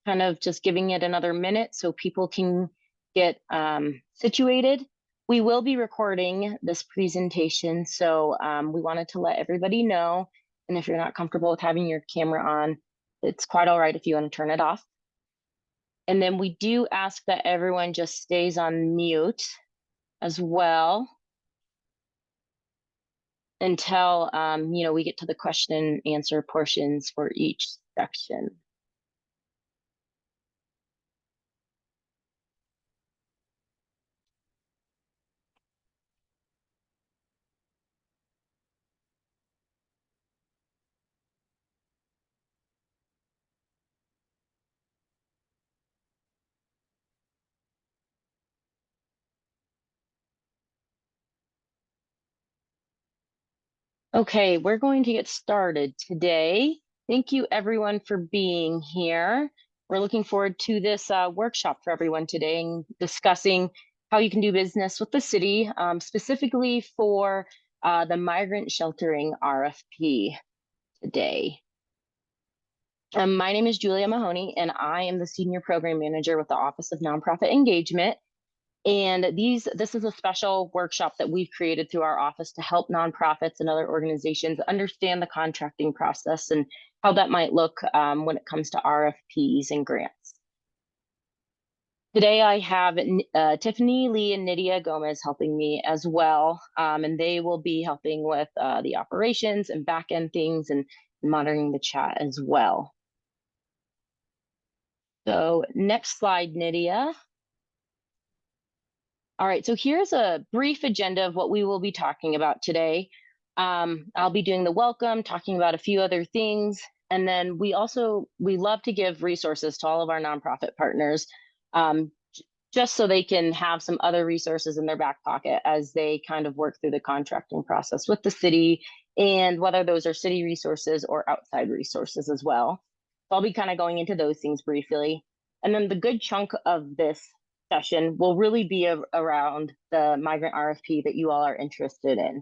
kind of just giving it another minute so people can get situated. We will be recording this presentation, so we wanted to let everybody know. And if you're not comfortable with having your camera on, it's quite all right if you want to turn it off. And then we do ask that everyone just stays on mute as well until we get to the question and answer portions for each section. Okay, we're going to get started today. Thank you everyone for being here. We're looking forward to this workshop for everyone today and discussing how you can do business with the city, specifically for the migrant sheltering RFP today. My name is Julia Mahoney, and I am the Senior Program Manager with the Office of Nonprofit Engagement. And this is a special workshop that we've created through our office to help nonprofits and other organizations understand the contracting process and how that might look when it comes to RFPs and grants. Today I have Tiffany, Lee, and Nydia Gomez helping me as well, and they will be helping with the operations and back-end things and monitoring the chat as well. So next slide, Nydia. All right, so here's a brief agenda of what we will be talking about today. I'll be doing the welcome, talking about a few other things, and then we love to give resources to all of our nonprofit partners, just so they can have some other resources in their back pocket as they kind of work through the contracting process with the city, and whether those are city resources or outside resources as well. So I'll be kind of going into those things briefly. And then the good chunk of this session will really be around the migrant RFP that you all are interested in.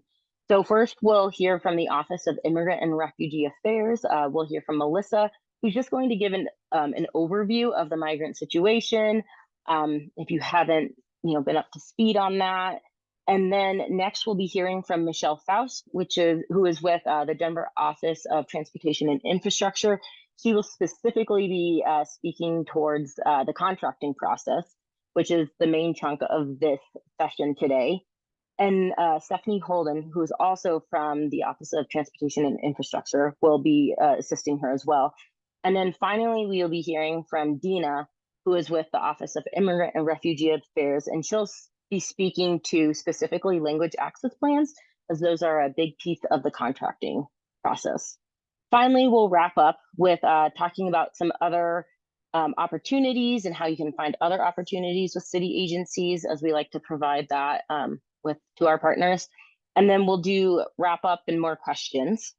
So first, we'll hear from the Office of Immigrant and Refugee Affairs. We'll hear from Melissa, who's just going to give an overview of the migrant situation, if you haven't been up to speed on that. And then next, we'll be hearing from Michelle Faust, who is with the Denver Office of Transportation and Infrastructure. She will specifically be speaking towards the contracting process, which is the main chunk of this session today. And Stephanie Holden, who is also from the Office of Transportation and Infrastructure, will be assisting her as well. And then finally, we'll be hearing from Dina, who is with the Office of Immigrant and Refugee Affairs, and she'll be speaking to specifically language access plans, as those are a big piece of the contracting process. Finally, we'll wrap up with talking about some other opportunities and how you can find other opportunities with city agencies, as we like to provide that to our partners. And then we'll wrap up and more questions.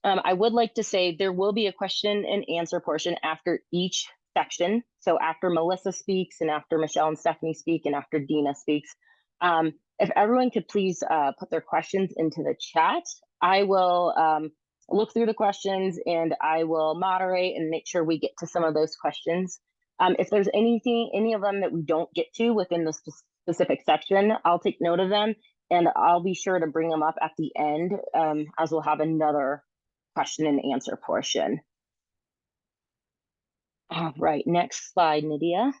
I would like to say there will be a question and answer portion after each section. So after Melissa speaks, and after Michelle and Stephanie speak, and after Dina speaks, if everyone could please put their questions into the chat, I will look through the questions and I will moderate and make sure we get to some of those questions. If there's any of them that we don't get to within the specific section, I'll take note of them and I'll be sure to bring them up at the end, as we'll have another question and answer portion. All right, next slide, Nydia.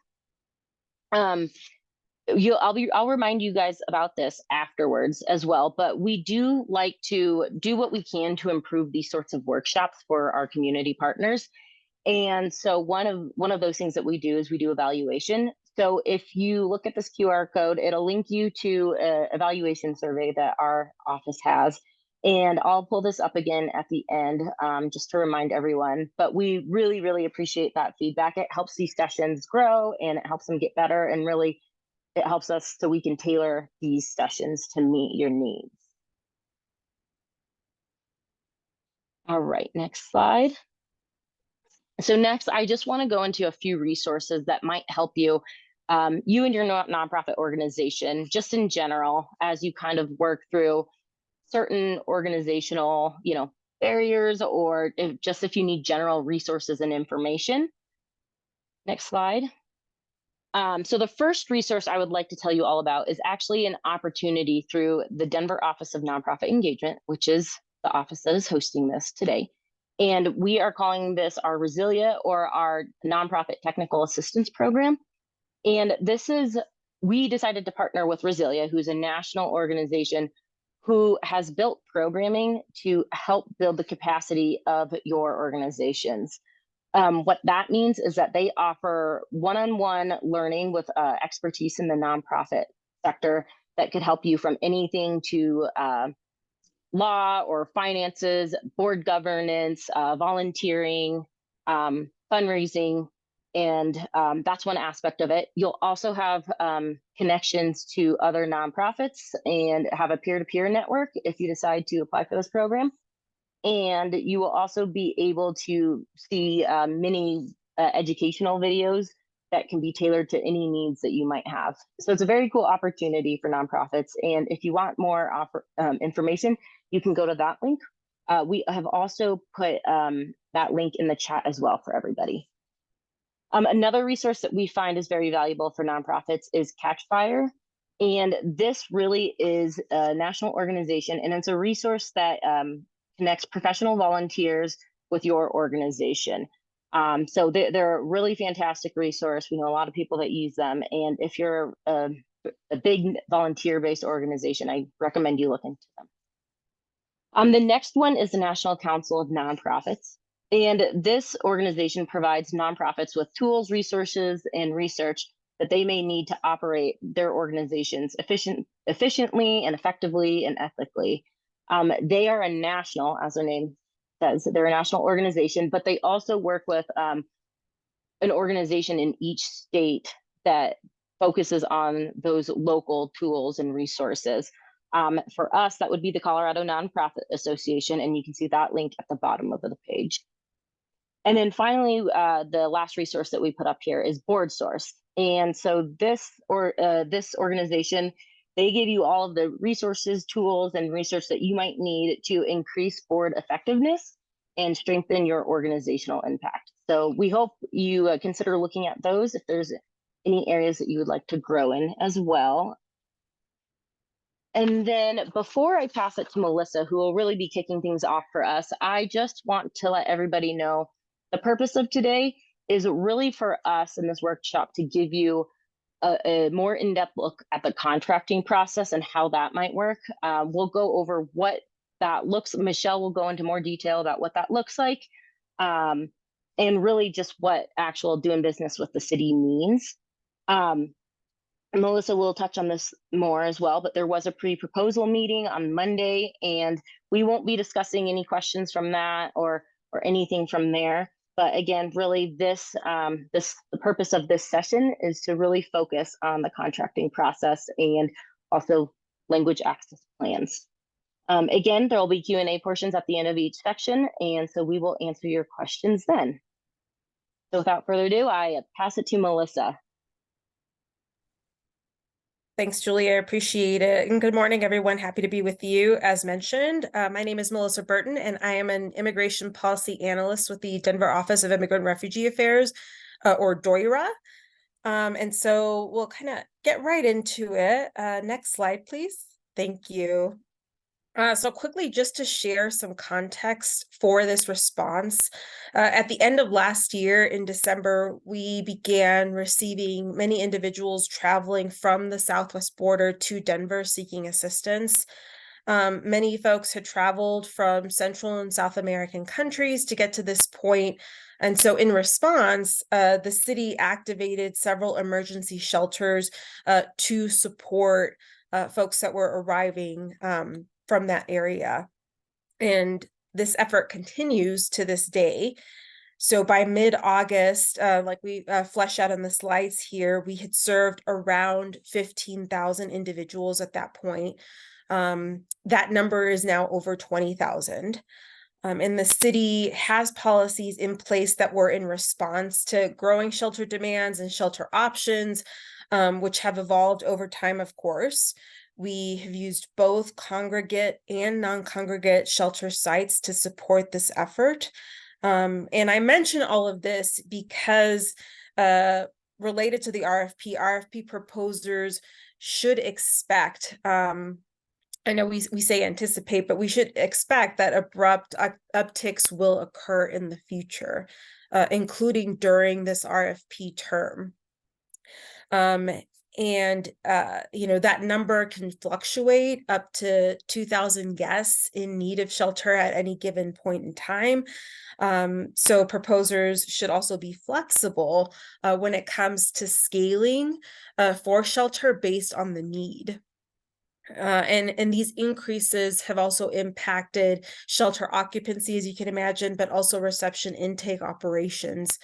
I'll remind you guys about this afterwards as well, but we do like to do what we can to improve these sorts of workshops for our community partners. And so one of those things that we do is we do evaluation. So if you look at this QR code, it'll link you to an evaluation survey that our office has. And I'll pull this up again at the end, just to remind everyone. But we really, really appreciate that feedback. It helps these sessions grow and it helps them get better, and really it helps us so we can tailor these sessions to meet your needs. All right, next slide. So next, I just want to go into a few resources that might help you, you and your nonprofit organization, just in general, as you kind of work through certain organizational, barriers, or if you need general resources and information. Next slide. So the first resource I would like to tell you all about is actually an opportunity through the Denver Office of Nonprofit Engagement, which is the office that is hosting this today. And we are calling this our Resilia, or our Nonprofit Technical Assistance Program. And we decided to partner with Resilia, who's a national organization who has built programming to help build the capacity of your organizations. What that means is that they offer one-on-one learning with expertise in the nonprofit sector that could help you from anything to law or finances, board governance, volunteering, fundraising, and that's one aspect of it. You'll also have connections to other nonprofits and have a peer-to-peer network if you decide to apply for this program. And you will also be able to see many educational videos that can be tailored to any needs that you might have. So it's a very cool opportunity for nonprofits. And if you want more information, you can go to that link. We have also put that link in the chat as well for everybody. Another resource that we find is very valuable for nonprofits is Catchfire. And this really is a national organization, and it's a resource that connects professional volunteers with your organization. So they're a really fantastic resource. We know a lot of people that use them. And if you're a big volunteer-based organization, I recommend you look into them. The next one is the National Council of Nonprofits. And this organization provides nonprofits with tools, resources, and research that they may need to operate their organizations efficiently and effectively and ethically. They are a national, as their name says, they're a national organization, but they also work with an organization in each state that focuses on those local tools and resources. For us, that would be the Colorado Nonprofit Association, and you can see that link at the bottom of the page. And then finally, the last resource that we put up here is BoardSource. And so this organization, they give you all of the resources, tools, and research that you might need to increase board effectiveness and strengthen your organizational impact. So we hope you consider looking at those if there's any areas that you would like to grow in as well. And then before I pass it to Melissa, who will really be kicking things off for us, I just want to let everybody know the purpose of today is really for us in this workshop to give you a more in-depth look at the contracting process and how that might work. We'll go over what that looks. Michelle will go into more detail about what that looks like, and really just what actual doing business with the city means. Melissa will touch on this more as well, but there was a pre-proposal meeting on Monday, and we won't be discussing any questions from that or anything from there. But again, really the purpose of this session is to really focus on the contracting process and also language access plans. Again, there will be Q&A portions at the end of each section, and so we will answer your questions then. So without further ado, I pass it to Melissa. Thanks, Julia. I appreciate it. And good morning, everyone. Happy to be with you. As mentioned, my name is Melissa Burton, and I am an immigration policy analyst with the Denver Office of Immigrant and Refugee Affairs, or DOIRA. And so we'll kind of get right into it. Next slide, please. Thank you. So quickly, just to share some context for this response, at the end of last year in December, we began receiving many individuals traveling from the southwest border to Denver seeking assistance. Many folks had traveled from Central and South American countries to get to this point. And so in response, the city activated several emergency shelters to support folks that were arriving from that area. And this effort continues to this day. So by mid-August, like we flesh out on the slides here, we had served around 15,000 individuals at that point. That number is now over 20,000. And the city has policies in place that were in response to growing shelter demands and shelter options, which have evolved over time, of course. We have used both congregate and non-congregate shelter sites to support this effort. And I mention all of this because related to the RFP proposers should expect, I know we say anticipate, but we should expect that abrupt upticks will occur in the future, including during this RFP term. That number can fluctuate up to 2,000 guests in need of shelter at any given point in time. So proposers should also be flexible when it comes to scaling for shelter based on the need. And these increases have also impacted shelter occupancy, as you can imagine, but also reception intake operations.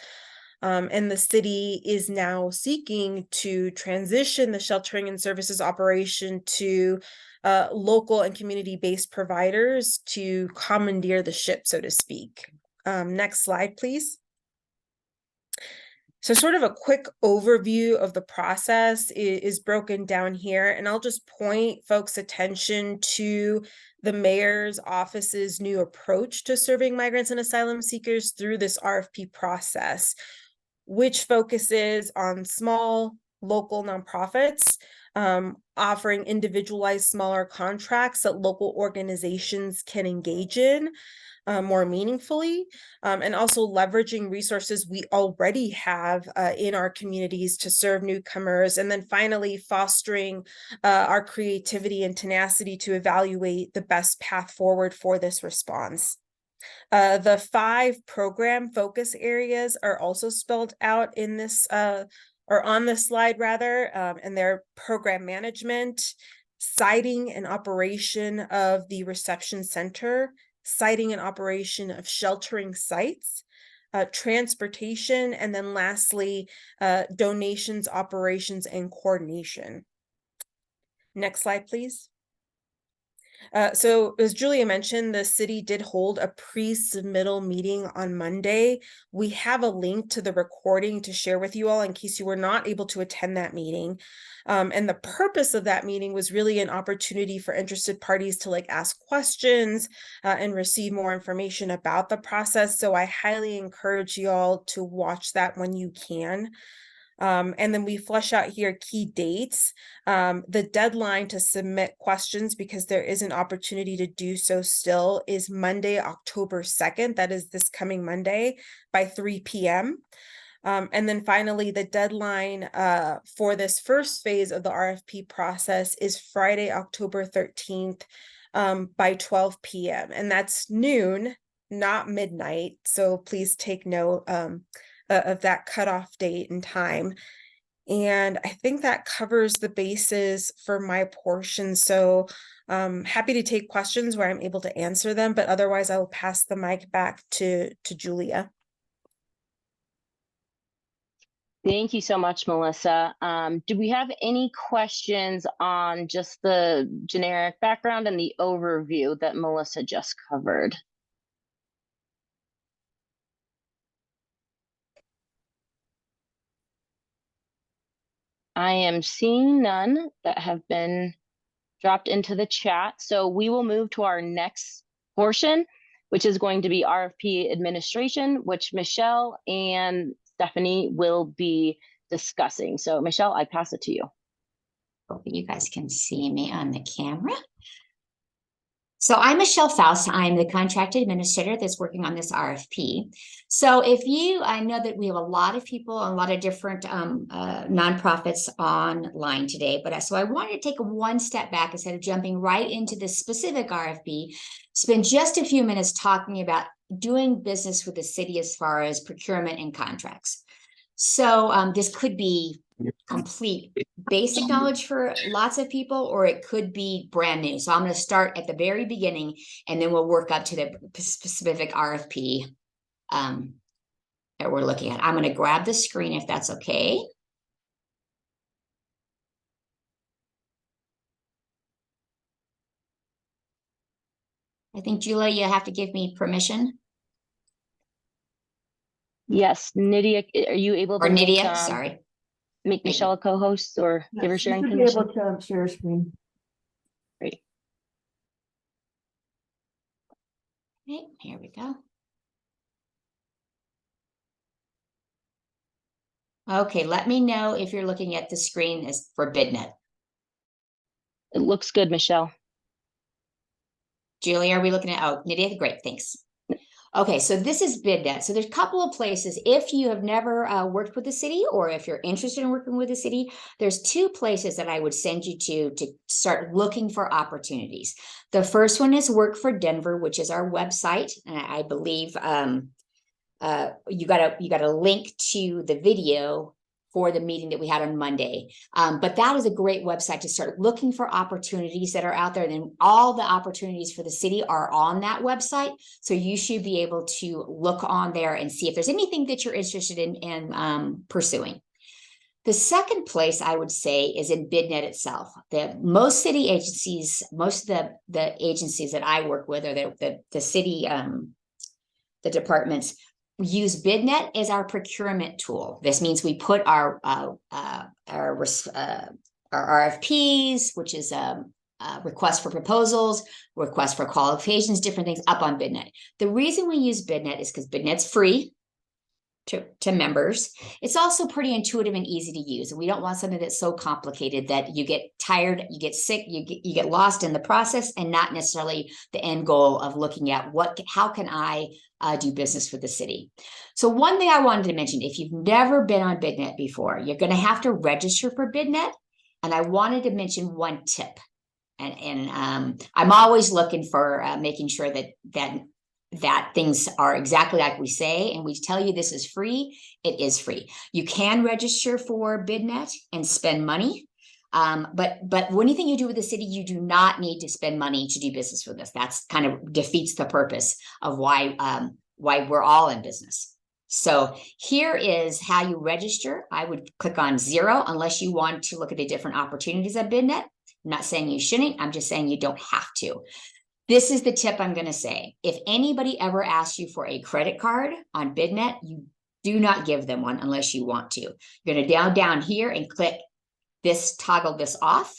And the city is now seeking to transition the sheltering and services operation to local and community-based providers to commandeer the ship, so to speak. Next slide, please. So sort of a quick overview of the process is broken down here, and I'll just point folks' attention to the mayor's office's new approach to serving migrants and asylum seekers through this RFP process, which focuses on small local nonprofits, offering individualized smaller contracts that local organizations can engage in more meaningfully, and also leveraging resources we already have in our communities to serve newcomers, and then finally fostering our creativity and tenacity to evaluate the best path forward for this response. The 5 program focus areas are also spelled out in this, or on this slide rather, and they're program management, siting and operation of the reception center, siting and operation of sheltering sites, transportation, and then lastly, donations, operations, and coordination. Next slide, please. So as Julia mentioned, the city did hold a pre-submittal meeting on Monday. We have a link to the recording to share with you all in case you were not able to attend that meeting. And the purpose of that meeting was really an opportunity for interested parties to ask questions and receive more information about the process. So I highly encourage you all to watch that when you can. And then we flesh out here key dates. The deadline to submit questions, because there is an opportunity to do so still, is Monday, October 2nd. That is this coming Monday by 3 p.m. And then finally, the deadline for this first phase of the RFP process is Friday, October 13th by 12 p.m. And that's noon, not midnight. So please take note of that cutoff date and time. And I think that covers the bases for my portion. So happy to take questions where I'm able to answer them, but otherwise I will pass the mic back to Julia. Thank you so much, Melissa. Do we have any questions on just the generic background and the overview that Melissa just covered? I am seeing none that have been dropped into the chat. So we will move to our next portion, which is going to be RFP administration, which Michelle and Stephanie will be discussing. So Michelle, I pass it to you. Hope you guys can see me on the camera. So I'm Michelle Faust. I'm the contract administrator that's working on this RFP. So I know that we have a lot of people, a lot of different nonprofits online today, so I wanted to take one step back instead of jumping right into this specific RFP, spend just a few minutes talking about doing business with the city as far as procurement and contracts. So this could be complete basic knowledge for lots of people, or it could be brand new. So I'm going to start at the very beginning, and then we'll work up to the specific RFP that we're looking at. I'm going to grab the screen if that's okay. I think, Julia, you have to give me permission. Yes, Nydia, are you able to make Michelle a co-host or give her sharing permission? Be able to share screen. Great. Okay, here we go. Okay, let me know if you're looking at the screen as for BidNet. It looks good, Michelle. Julie, are we looking at, oh, Nydia, great, thanks. Okay, so this is BidNet. So there's a couple of places. If you have never worked with the city, or if you're interested in working with the city, there's two places that I would send you to start looking for opportunities. The first one is Work for Denver, which is our website. And I believe you got a link to the video for the meeting that we had on Monday. But that is a great website to start looking for opportunities that are out there. And then all the opportunities for the city are on that website. So you should be able to look on there and see if there's anything that you're interested in pursuing. The second place I would say is in BidNet itself. Most city agencies, most of the agencies that I work with, or the city, the departments, use BidNet as our procurement tool. This means we put our RFPs, which is request for proposals, request for qualifications, different things up on BidNet. The reason we use BidNet is because BidNet's free to members. It's also pretty intuitive and easy to use. We don't want something that's so complicated that you get tired, you get sick, you get lost in the process, and not necessarily the end goal of looking at how can I do business with the city. So one thing I wanted to mention, if you've never been on BidNet before, you're going to have to register for BidNet. And I wanted to mention one tip. And I'm always looking for making sure that things are exactly like we say, and we tell you this is free. It is free. You can register for BidNet and spend money. But anything you do with the city, you do not need to spend money to do business with us. That's kind of defeats the purpose of why we're all in business. So here is how you register. I would click on 0 unless you want to look at the different opportunities at BidNet. I'm not saying you shouldn't. I'm just saying you don't have to. This is the tip I'm going to say. If anybody ever asks you for a credit card on BidNet, you do not give them one unless you want to. You're going to down here and click this, toggle this off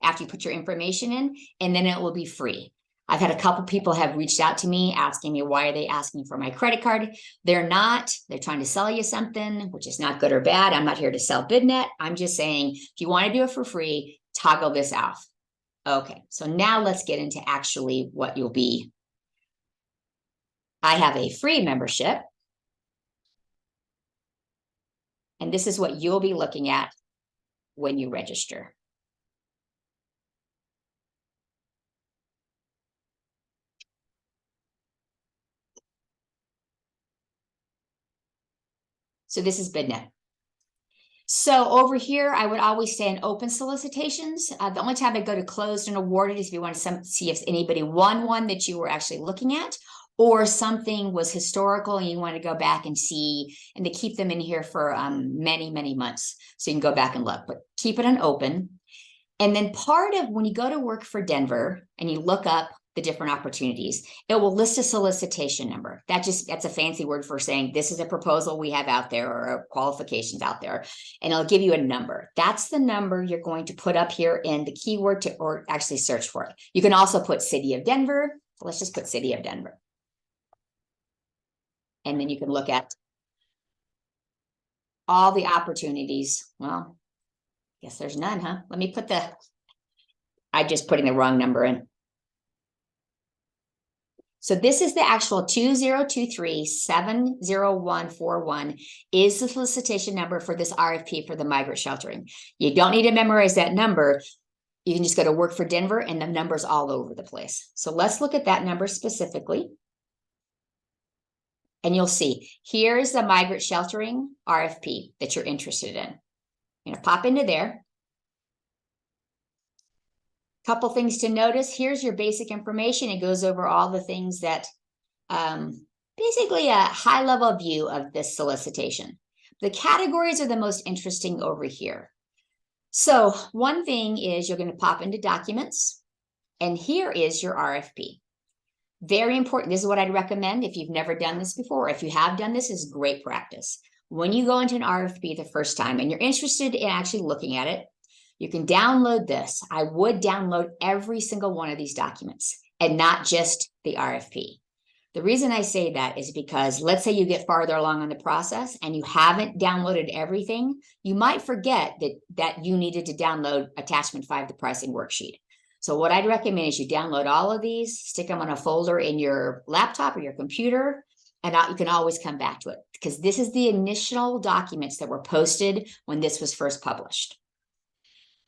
after you put your information in, and then it will be free. I've had a couple people have reached out to me asking me, why are they asking for my credit card? They're trying to sell you something, which is not good or bad. I'm not here to sell BidNet. I'm just saying, if you want to do it for free, toggle this off. Okay, so now let's get into actually what you'll be. I have a free membership. And this is what you'll be looking at when you register. So this is BidNet. So over here, I would always say in open solicitations. The only time I go to closed and awarded is if you want to see if anybody won one that you were actually looking at, or something was historical and you want to go back and see, and to keep them in here for many, many months. So you can go back and look, but keep it on open. And then part of when you go to Work for Denver and you look up the different opportunities, it will list a solicitation number. That's a fancy word for saying this is a proposal we have out there, or qualifications out there, and it'll give you a number. That's the number you're going to put up here in the keyword or actually search for it. You can also put City of Denver. Let's just put City of Denver. And then you can look at all the opportunities. Well, I guess there's none, huh? Let me I'm just putting the wrong number in. So this is the actual 2023-70141 is the solicitation number for this RFP for the migrant sheltering. You don't need to memorize that number. You can just go to Work for Denver and the number's all over the place. So let's look at that number specifically. And you'll see, here's the migrant sheltering RFP that you're interested in. You're going to pop into there. Couple things to notice. Here's your basic information. It goes over all the things that basically a high level view of this solicitation. The categories are the most interesting over here. So one thing is you're going to pop into documents, and here is your RFP. Very important. This is what I'd recommend if you've never done this before. If you have done this, is great practice. When you go into an RFP the first time and you're interested in actually looking at it, you can download this. I would download every single one of these documents and not just the RFP. The reason I say that is because let's say you get farther along in the process and you haven't downloaded everything, you might forget that you needed to download attachment 5, the pricing worksheet. So what I'd recommend is you download all of these, stick them on a folder in your laptop or your computer, and you can always come back to it because this is the initial documents that were posted when this was first published.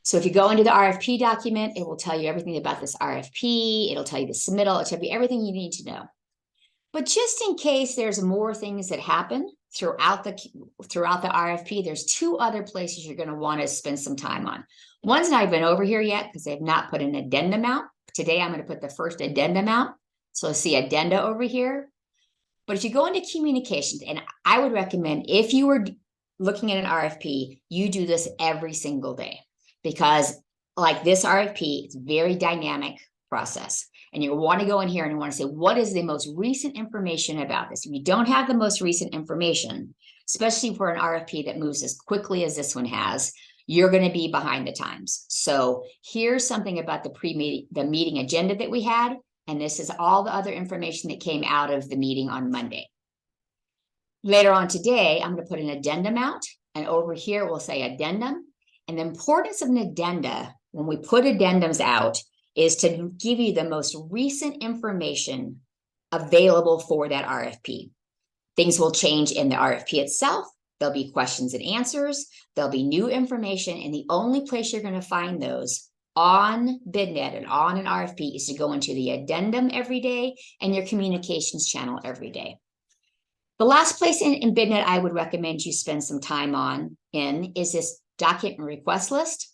So if you go into the RFP document, it will tell you everything about this RFP. It'll tell you the submittal. It'll tell you everything you need to know. But just in case there's more things that happen throughout the RFP, there's 2 other places you're going to want to spend some time on. One's not even over here yet because they've not put an addendum out. Today, I'm going to put the first addendum out. So see addenda over here. But if you go into communications, and I would recommend if you were looking at an RFP, you do this every single day because like this RFP, it's a very dynamic process. And you want to go in here and you want to say, what is the most recent information about this? If you don't have the most recent information, especially for an RFP that moves as quickly as this one has, you're going to be behind the times. So here's something about the meeting agenda that we had. And this is all the other information that came out of the meeting on Monday. Later on today, I'm going to put an addendum out. And over here, we'll say addendum. And the importance of an addenda, when we put addendums out, is to give you the most recent information available for that RFP. Things will change in the RFP itself. There'll be questions and answers. There'll be new information. And the only place you're going to find those on BidNet and on an RFP is to go into the addendum every day and your communications channel every day. The last place in BidNet I would recommend you spend some time on is this document request list.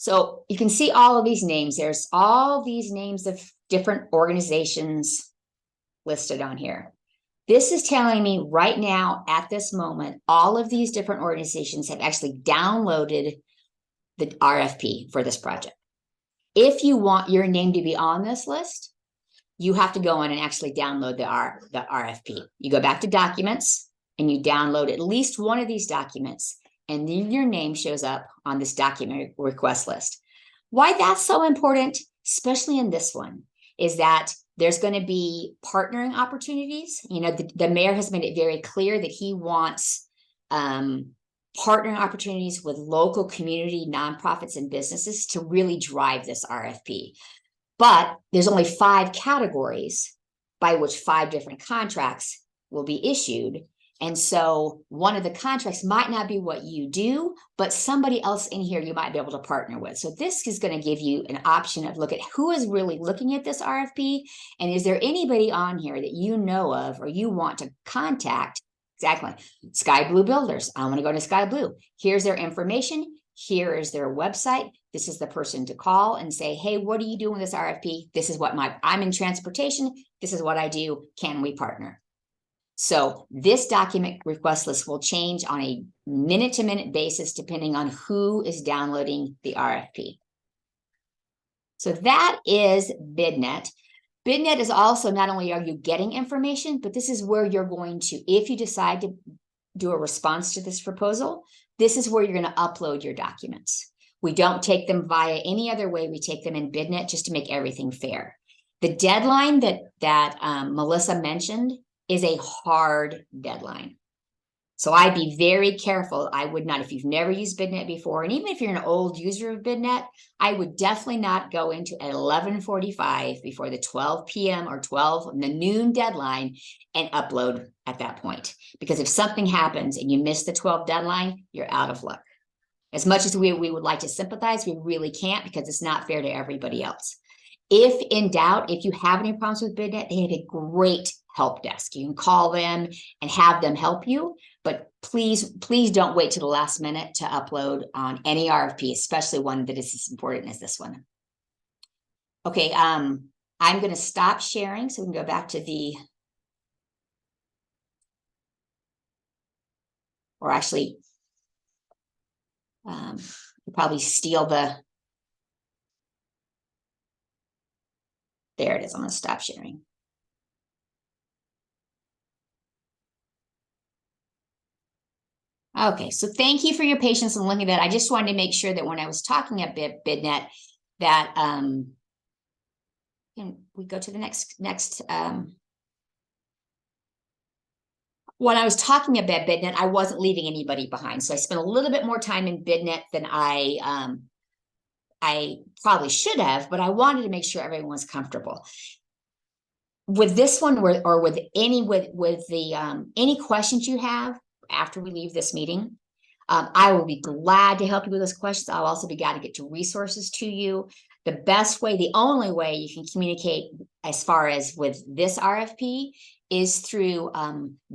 So you can see all of these names. There's all these names of different organizations listed on here. This is telling me right now, at this moment, all of these different organizations have actually downloaded the RFP for this project. If you want your name to be on this list, you have to go in and actually download the RFP. You go back to documents and you download at least one of these documents. And then your name shows up on this document request list. Why that's so important, especially in this one, is that there's going to be partnering opportunities. You know, the mayor has made it very clear that he wants partnering opportunities with local community nonprofits and businesses to really drive this RFP. But there's only 5 categories by which 5 different contracts will be issued. And so one of the contracts might not be what you do, but somebody else in here you might be able to partner with. So this is going to give you an option of look at who is really looking at this RFP. And is there anybody on here that you know of or you want to contact? Exactly. Sky Blue Builders. I want to go to Sky Blue. Here's their information. Here is their website. This is the person to call and say, hey, what are you doing with this RFP? This is what I'm in transportation. This is what I do. Can we partner? So this document request list will change on a minute-to-minute basis depending on who is downloading the RFP. So that is BidNet. BidNet is also not only are you getting information, but this is where you're going to, if you decide to do a response to this proposal, this is where you're going to upload your documents. We don't take them via any other way. We take them in BidNet just to make everything fair. The deadline that Melissa mentioned is a hard deadline. So I'd be very careful. I would not, if you've never used BidNet before, and even if you're an old user of BidNet, I would definitely not go into at 11:45 before the 12 p.m. or the noon deadline and upload at that point. Because if something happens and you miss the 12 deadline, you're out of luck. As much as we would like to sympathize, we really can't because it's not fair to everybody else. If in doubt, if you have any problems with BidNet, they have a great help desk. You can call them and have them help you, but please don't wait to the last minute to upload on any RFP, especially one that is as important as this one. Okay, I'm going to stop sharing so we can go back to or actually, probably steal there it is. I'm going to stop sharing. Okay, so thank you for your patience in looking at that. I just wanted to make sure that when I was talking at BidNet that can we go to the next when I was talking about BidNet, I wasn't leaving anybody behind. So I spent a little bit more time in BidNet than I probably should have, but I wanted to make sure everyone was comfortable. With this one, or with any any questions you have after we leave this meeting, I will be glad to help you with those questions. I'll also be glad to get to resources to you. The best way, the only way you can communicate as far as with this RFP is through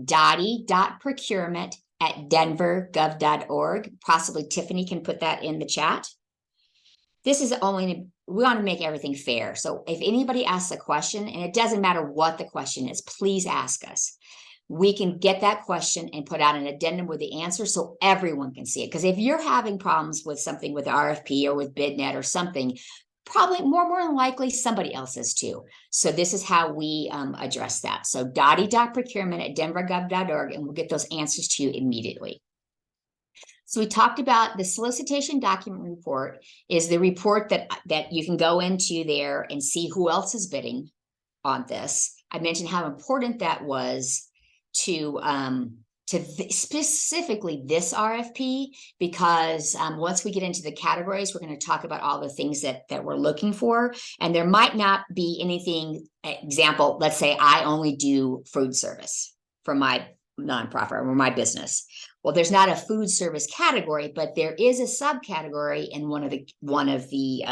dottie.procurement@denvergov.org. Possibly Tiffany can put that in the chat. This is only, we want to make everything fair. So if anybody asks a question, and it doesn't matter what the question is, please ask us. We can get that question and put out an addendum with the answer so everyone can see it. Because if you're having problems with something with RFP or with BidNet or something, probably more than likely somebody else is too. So this is how we address that. So dottie.procurement@denvergov.org, and we'll get those answers to you immediately. So we talked about the solicitation document report is the report that you can go into there and see who else is bidding on this. I mentioned how important that was to specifically this RFP, because once we get into the categories, we're going to talk about all the things that we're looking for. And there might not be anything, example, let's say I only do food service for my nonprofit or my business. Well, there's not a food service category, but there is a subcategory in one of the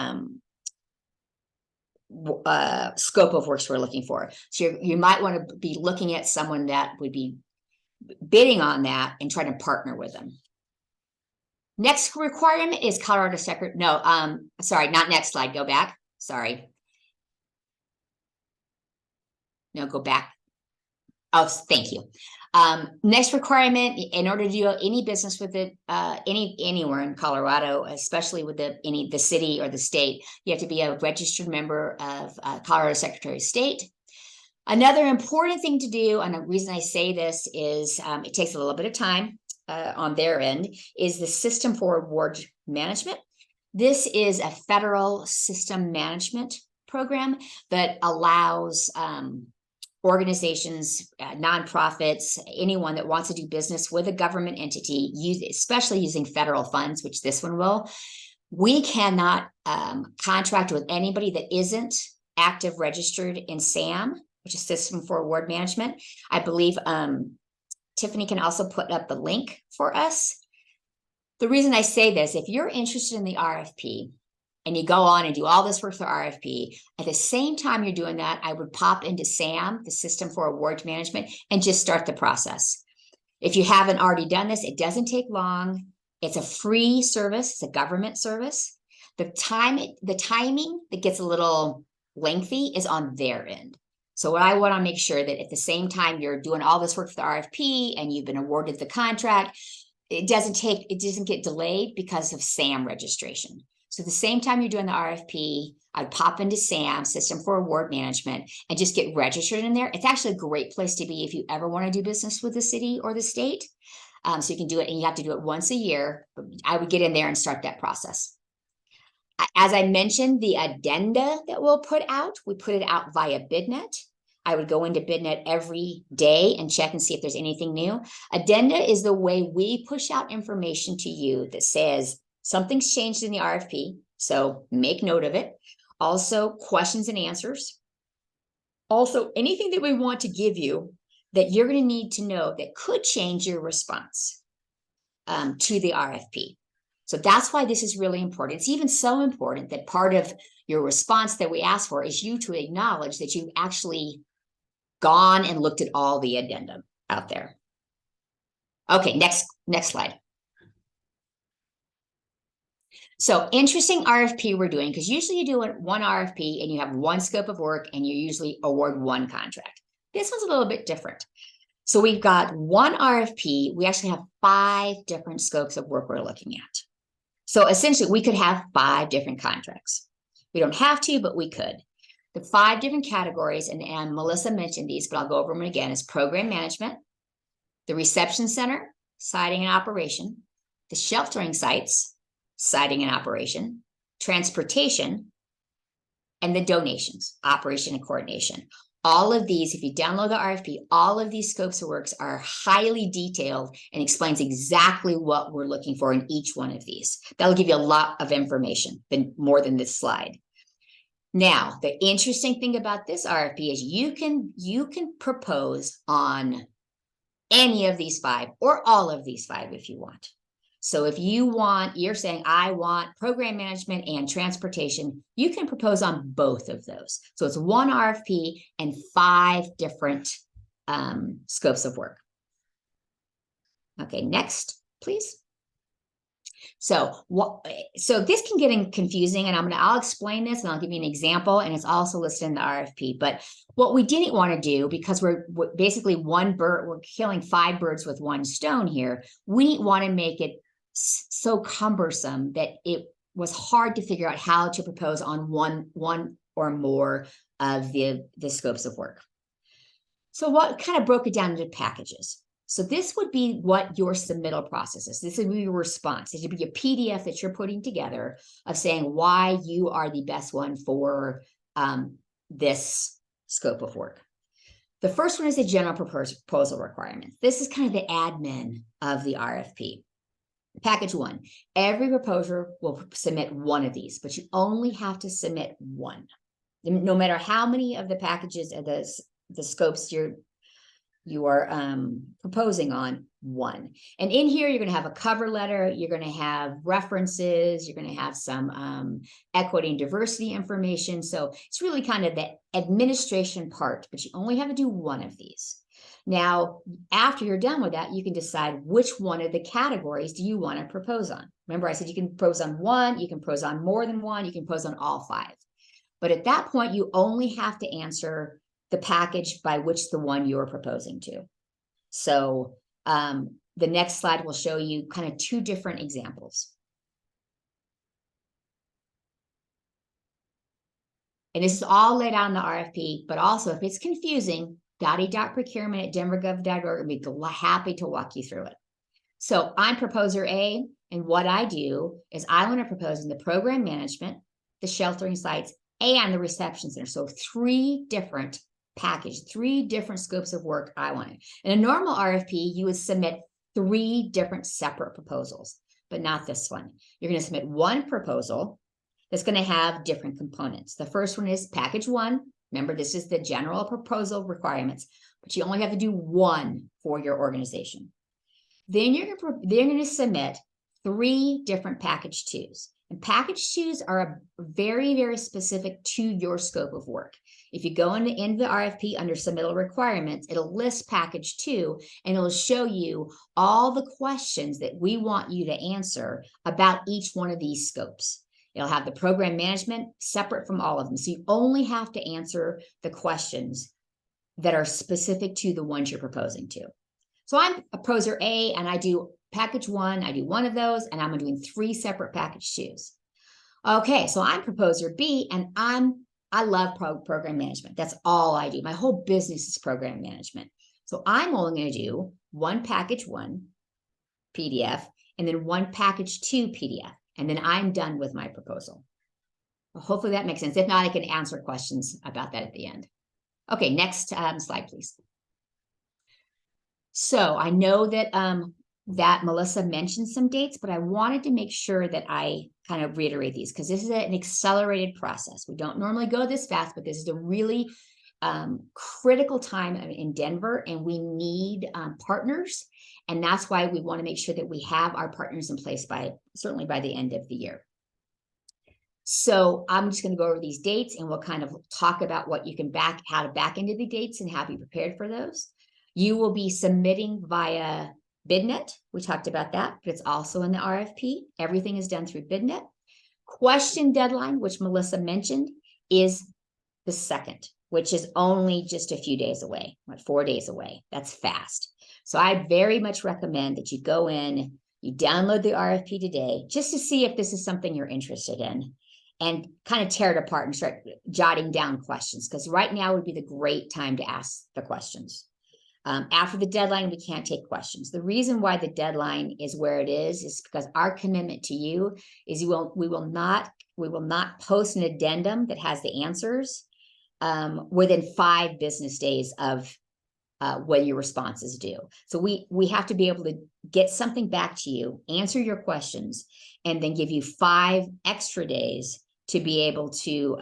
scope of works we're looking for. So you might want to be looking at someone that would be bidding on that and trying to partner with them. Next requirement is Colorado Secretary. No, sorry, not next slide. Go back. Sorry. No, go back. Oh, thank you. Next requirement, in order to do any business with it, anywhere in Colorado, especially with the city or the state, you have to be a registered member of Colorado Secretary of State. Another important thing to do, and the reason I say this is it takes a little bit of time on their end, is the System for Award Management. This is a federal system management program that allows organizations, nonprofits, anyone that wants to do business with a government entity, especially using federal funds, which this one will. We cannot contract with anybody that isn't active registered in SAM, which is System for Award Management. I believe Tiffany can also put up the link for us. The reason I say this, if you're interested in the RFP, and you go on and do all this work for RFP, at the same time you're doing that, I would pop into SAM, the System for Award Management, and just start the process. If you haven't already done this, it doesn't take long. It's a free service. It's a government service. The timing that gets a little lengthy is on their end. So what I want to make sure that at the same time you're doing all this work for the RFP and you've been awarded the contract, it doesn't get delayed because of SAM registration. So at the same time you're doing the RFP, I'd pop into SAM, System for Award Management, and just get registered in there. It's actually a great place to be if you ever want to do business with the city or the state. So you can do it, and you have to do it once a year. But I would get in there and start that process. As I mentioned, the addenda that we'll put out, we put it out via BidNet. I would go into BidNet every day and check and see if there's anything new. Addenda is the way we push out information to you that says, something's changed in the RFP, so make note of it. Also, questions and answers. Also, anything that we want to give you that you're going to need to know that could change your response to the RFP. So that's why this is really important. It's even so important that part of your response that we ask for is you to acknowledge that you've actually gone and looked at all the addendum out there. Okay, next slide. So interesting RFP we're doing, because usually you do one RFP and you have one scope of work and you usually award one contract. This one's a little bit different. So we've got one RFP. We actually have 5 different scopes of work we're looking at. So essentially we could have 5 different contracts. We don't have to, but we could. The 5 different categories, and Melissa mentioned these, but I'll go over them again, is program management, the reception center, siting and operation, the sheltering sites, siting and operation, transportation, and the donations, operation and coordination. All of these, if you download the RFP, all of these scopes of works are highly detailed and explains exactly what we're looking for in each one of these. That'll give you a lot of information, more than this slide. Now, the interesting thing about this RFP is you can propose on any of these 5 or all of these 5 if you want. So if you're saying, I want program management and transportation, you can propose on both of those. So it's one RFP and 5 different scopes of work. Okay, next, please. So this can get confusing, and I'll explain this and I'll give you an example, and it's also listed in the RFP. But what we didn't want to do, because we're basically we're killing 5 birds with one stone here, we didn't want to make it so cumbersome that it was hard to figure out how to propose on one or more of the scopes of work. So what kind of broke it down into packages? So this would be what your submittal process is. This would be your response. It would be a PDF that you're putting together of saying why you are the best one for this scope of work. The first one is the general proposal requirements. This is kind of the admin of the RFP. Package 1, every proposer will submit one of these, but you only have to submit one. No matter how many of the packages of the scopes you are proposing on, one. And in here, you're going to have a cover letter, you're going to have references, you're going to have some equity and diversity information. So it's really kind of the administration part, but you only have to do one of these. Now, after you're done with that, you can decide which one of the categories do you want to propose on. Remember, I said you can propose on one, you can propose on more than one, you can propose on all 5. But at that point, you only have to answer the package by which the one you're proposing to. So the next slide will show you kind of 2 different examples. And this is all laid out in the RFP, but also if it's confusing, dotty.procurement@denvergov.org, and we'd be happy to walk you through it. So I'm proposer A, and what I do is I want to propose in the program management, the sheltering sites, and the reception center. So 3 different packages, 3 different scopes of work I wanted. In a normal RFP, you would submit 3 different separate proposals, but not this one. You're going to submit one proposal that's going to have different components. The first one is package 1. Remember, this is the general proposal requirements, but you only have to do one for your organization. Then you're going to submit 3 different package 2s. And package 2s are very, very specific to your scope of work. If you go into the RFP under submittal requirements, it'll list package 2, and it'll show you all the questions that we want you to answer about each one of these scopes. It'll have the program management separate from all of them. So you only have to answer the questions that are specific to the ones you're proposing to. So I'm a proposer A, and I do package 1. I do one of those, and I'm doing 3 separate package 2s. Okay, so I'm proposer B, and I love program management. That's all I do. My whole business is program management. So I'm only going to do one package 1 PDF, and then one package 2 PDF. And then I'm done with my proposal. Well, hopefully that makes sense. If not, I can answer questions about that at the end. Okay, next slide, please. So I know that that Melissa mentioned some dates, but I wanted to make sure that I kind of reiterate these because this is an accelerated process. We don't normally go this fast, but this is a really critical time in Denver, and we need partners. And that's why we want to make sure that we have our partners in place certainly by the end of the year. So I'm just going to go over these dates, and we'll kind of talk about what you can how to back into the dates and how to be prepared for those. You will be submitting via BidNet. We talked about that, but it's also in the RFP. Everything is done through BidNet. Question deadline, which Melissa mentioned, is the 2nd, which is only just a few days away, 4 days away. That's fast. So I very much recommend that you go in, you download the RFP today, just to see if this is something you're interested in, and kind of tear it apart and start jotting down questions, because right now would be the great time to ask the questions. After the deadline, we can't take questions. The reason why the deadline is where it is because our commitment to you is we will not post an addendum that has the answers within 5 business days of when your response is due. So we have to be able to get something back to you, answer your questions, and then give you 5 extra days to be able to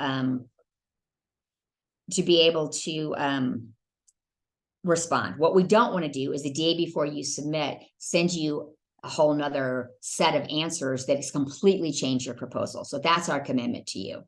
respond. What we don't want to do is the day before you submit, send you a whole nother set of answers that has completely changed your proposal. So that's our commitment to you.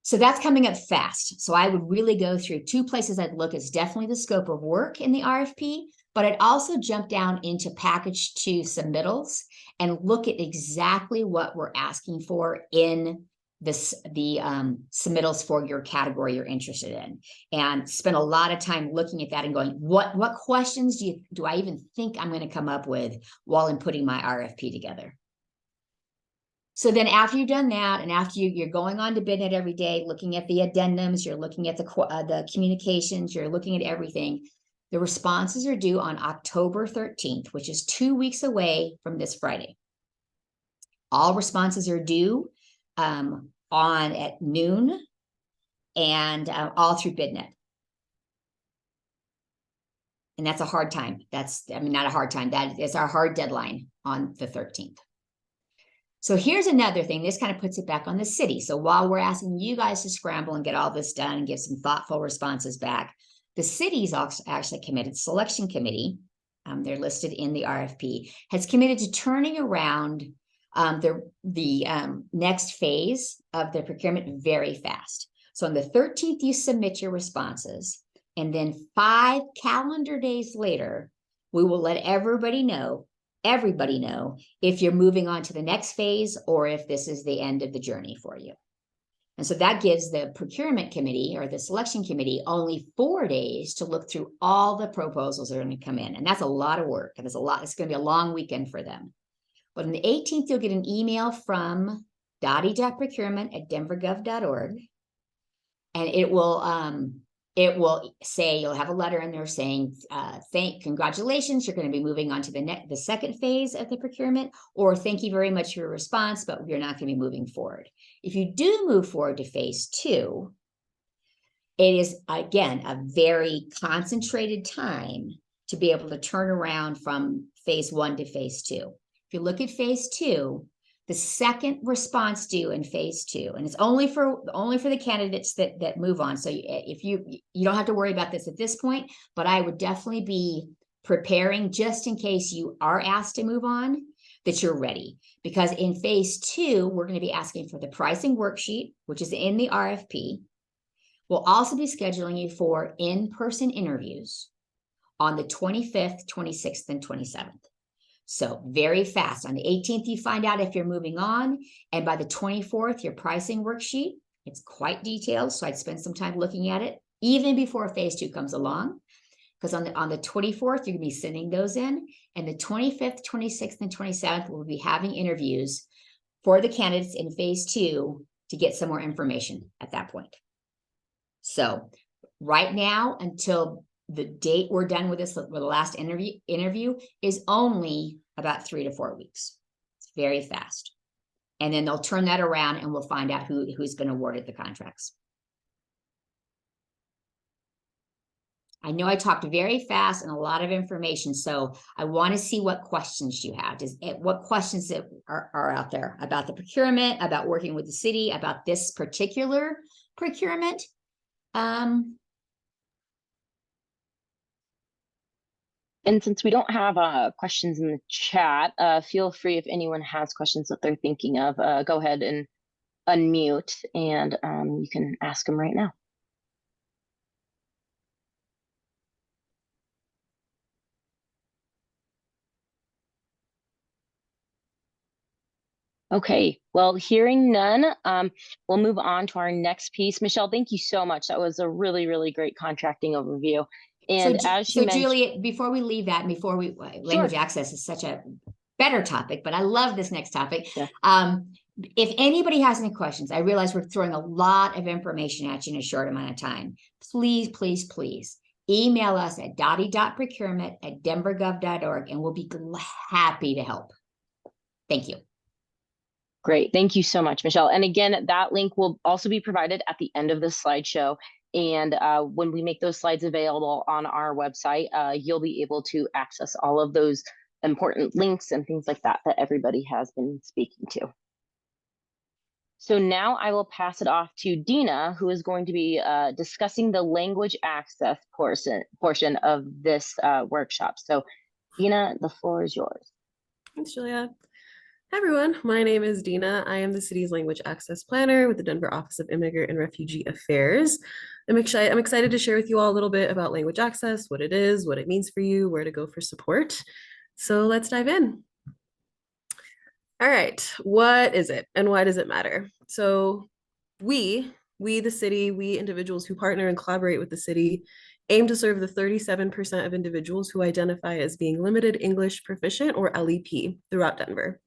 So that's coming up fast. So I would really go through 2 places I'd look. It's definitely the scope of work in the RFP, but I'd also jump down into package 2 submittals and look at exactly what we're asking for in the submittals for your category you're interested in, and spend a lot of time looking at that and going, what questions do I even think I'm going to come up with while I'm putting my RFP together? So then after you've done that, and after you're going on to BidNet every day, looking at the addendums, you're looking at the communications, you're looking at everything, the responses are due on October 13th, which is 2 weeks away from this Friday. All responses are due on at noon, and all through BidNet. And that's a hard time. Not a hard time. That is our hard deadline on the 13th. So here's another thing. This kind of puts it back on the city. So while we're asking you guys to scramble and get all this done and give some thoughtful responses back, the city's also actually committed, selection committee, they're listed in the RFP, has committed to turning around the next phase of the procurement very fast. So on the 13th, you submit your responses, and then 5 calendar days later, we will let everybody know if you're moving on to the next phase or if this is the end of the journey for you. And so that gives the procurement committee or the selection committee only 4 days to look through all the proposals that are going to come in. And that's a lot of work. And it's going to be a long weekend for them. But on the 18th, you'll get an email from dottie.procurement@denvergov.org. And it will say, you'll have a letter in there saying, congratulations, you're going to be moving on to the second phase of the procurement, or thank you very much for your response, but you're not going to be moving forward. If you do move forward to phase 2, it is, again, a very concentrated time to be able to turn around from phase 1 to phase 2. If you look at phase 2, the second response due in phase 2, and it's only for the candidates that move on. So if you don't have to worry about this at this point, but I would definitely be preparing just in case you are asked to move on, that you're ready. Because in phase 2, we're going to be asking for the pricing worksheet, which is in the RFP. We'll also be scheduling you for in-person interviews on the 25th, 26th, and 27th. So very fast. On the 18th, you find out if you're moving on. And by the 24th, your pricing worksheet, it's quite detailed. So I'd spend some time looking at it even before phase 2 comes along. Because on the 24th, you're going to be sending those in. And the 25th, 26th, and 27th, we'll be having interviews for the candidates in phase 2 to get some more information at that point. So right now, until the date we're done with this, with the last interview is only about 3 to 4 weeks. It's very fast. And then they'll turn that around and we'll find out who's been awarded the contracts. I know I talked very fast and a lot of information, so I want to see what questions you have. What questions that are out there about the procurement, about working with the city, about this particular procurement. And since we don't have questions in the chat, feel free if anyone has questions that they're thinking of, go ahead and unmute, and you can ask them right now. Okay, well, hearing none, we'll move on to our next piece. Michelle, thank you so much. That was a really, really great contracting overview. And as you mentioned, Juliet, before we leave that, and before we language access is such a better topic, but I love this next topic. Yeah. If anybody has any questions, I realize we're throwing a lot of information at you in a short amount of time. Please, please, please email us at dottie.procurement@denvergov.org, and we'll be happy to help. Thank you. Great. Thank you so much, Michelle. And again, that link will also be provided at the end of this slideshow. And when we make those slides available on our website, you'll be able to access all of those important links and things like that that everybody has been speaking to. So now I will pass it off to Dina, who is going to be discussing the language access portion of this workshop. So Dina, the floor is yours. Thanks, Julia. Hi, everyone. My name is Dina. I am the city's language access planner with the Denver Office of Immigrant and Refugee Affairs. I'm excited to share with you all a little bit about language access, what it is, what it means for you, where to go for support. So let's dive in. All right, what is it and why does it matter? So we the city, we individuals who partner and collaborate with the city aim to serve the 37% of individuals who identify as being limited English proficient or LEP throughout Denver.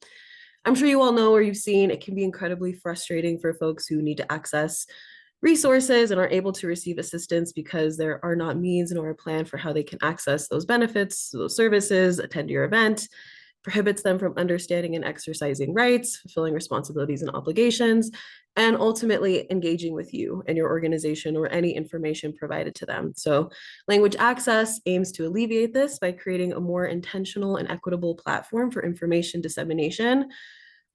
I'm sure you all know or you've seen it can be incredibly frustrating for folks who need to access resources and aren't able to receive assistance because there are not means nor a plan for how they can access those benefits, those services, attend your event, prohibits them from understanding and exercising rights, fulfilling responsibilities and obligations, and ultimately engaging with you and your organization or any information provided to them. So language access aims to alleviate this by creating a more intentional and equitable platform for information dissemination.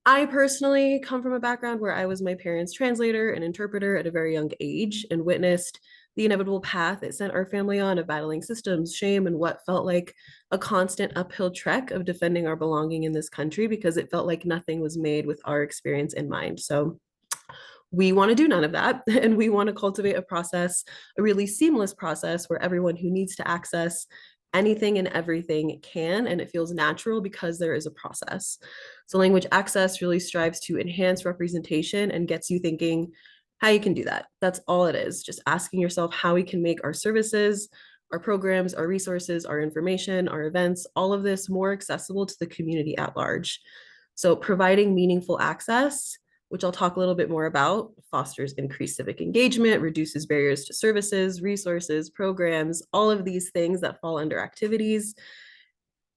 I personally come from a background where I was my parents' translator and interpreter at a very young age and witnessed the inevitable path it sent our family on of battling systems, shame, and what felt like a constant uphill trek of defending our belonging in this country because it felt like nothing was made with our experience in mind. So we want to do none of that. And we want to cultivate a process, a really seamless process where everyone who needs to access anything and everything can, and it feels natural because there is a process. So language access really strives to enhance representation and gets you thinking how you can do that. That's all it is, just asking yourself how we can make our services, our programs, our resources, our information, our events, all of this more accessible to the community at large. So providing meaningful access, which I'll talk a little bit more about, fosters increased civic engagement, reduces barriers to services, resources, programs, all of these things that fall under activities,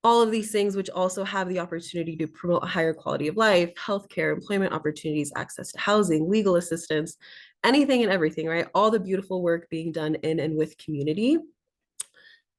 all of these things which also have the opportunity to promote a higher quality of life, healthcare, employment opportunities, access to housing, legal assistance, anything and everything, right? All the beautiful work being done in and with community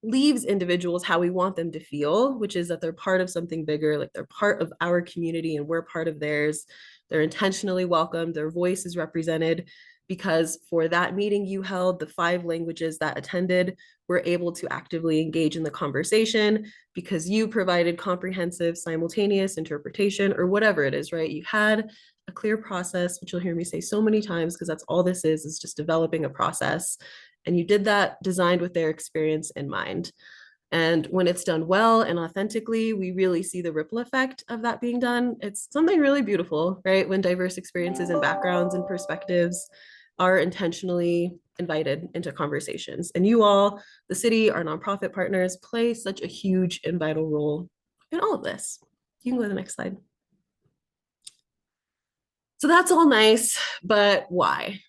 leaves individuals how we want them to feel, which is that they're part of something bigger, like they're part of our community and we're part of theirs. They're intentionally welcomed, their voice is represented, because for that meeting you held, the 5 languages that attended were able to actively engage in the conversation because you provided comprehensive simultaneous interpretation or whatever it is, right? You had a clear process, which you'll hear me say so many times because that's all this is just developing a process. And you did that designed with their experience in mind. And when it's done well and authentically, we really see the ripple effect of that being done. It's something really beautiful, right? When diverse experiences and backgrounds and perspectives are intentionally invited into conversations. And you all, the city, our nonprofit partners, play such a huge and vital role in all of this. You can go to the next slide. So that's all nice, but why?